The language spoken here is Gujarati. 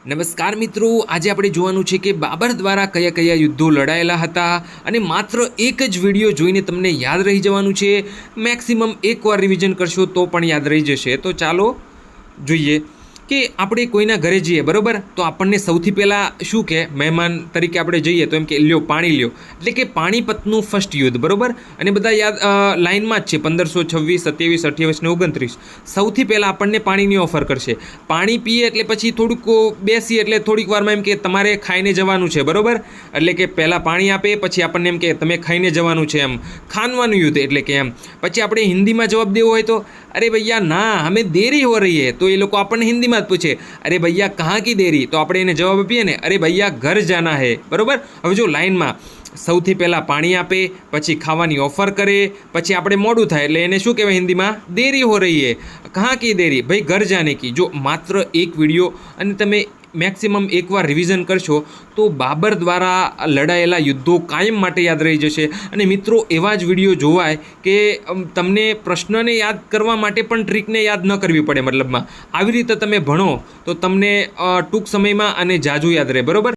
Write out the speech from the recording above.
નમસ્કાર મિત્રો, આજે આપણે જોવાનું છે કે બાબર દ્વારા કયા કયા યુદ્ધો લડાયેલા હતા અને માત્ર એક જ વિડીયો જોઈને તમને યાદ રહી જવાનું છે. મેક્સિમમ એકવાર રિવિઝન કરશો તો પણ યાદ રહી જશે. તો ચાલો જોઈએ કે આપણે કોઈના ઘરે જઈએ, બરાબર, તો આપણને સૌથી પહેલાં શું કે મહેમાન તરીકે આપણે જઈએ તો એમ કે લ્યો પાણી લ્યો, એટલે કે પાણીપતનું ફર્સ્ટ યુદ્ધ, બરાબર. અને બધા યાદ લાઇનમાં જ છે 1526, 27, 28 ને 29. સૌથી પહેલાં આપણને પાણીની ઓફર કરશે. પાણી પીએ એટલે પછી થોડુંક બેસીએ એટલે થોડીક વારમાં એમ કે તમારે ખાઈને જવાનું છે, બરાબર. એટલે કે પહેલાં પાણી આપે, પછી આપણને એમ કે તમે ખાઈને જવાનું છે, એમ ખાનવાનું યુદ્ધ એટલે કે એમ. પછી આપણે હિન્દીમાં જવાબ દેવો હોય તો અરે ભૈયા ના હમે દેરી હો રહી હે, તો એ લોકો આપણને હિન્દીમાં જ પૂછે અરે ભૈયા કहाँ की देरी, તો આપણે એને જવાબ આપીએ ને અરે ભૈયા ઘર જાના હે, બરાબર. હવે જો લાઇનમાં સૌથી પહેલાં પાણી આપે, પછી ખાવાની ઓફર કરે, પછી આપણે મોડું થાય એટલે એને શું કહેવાય હિન્દીમાં, દેરી હો રહી હે. કहाँ की देरी, ભાઈ ઘર જાને કી. જો માત્ર એક વિડીયો અને તમે મેક્સિમમ એકવાર રિવિઝન કરશો તો બાબર દ્વારા લડાયેલા યુદ્ધો કાયમ માટે યાદ રહી જશે. અને મિત્રો, એવા જ વિડીયો જોવાય કે તમને પ્રશ્નને યાદ કરવા માટે પણ ટ્રીકને યાદ ન કરવી પડે. મતલબમાં આવી રીતે તમે ભણો તો તમને ટૂંક સમયમાં અને જાજુ યાદ રહે, બરાબર.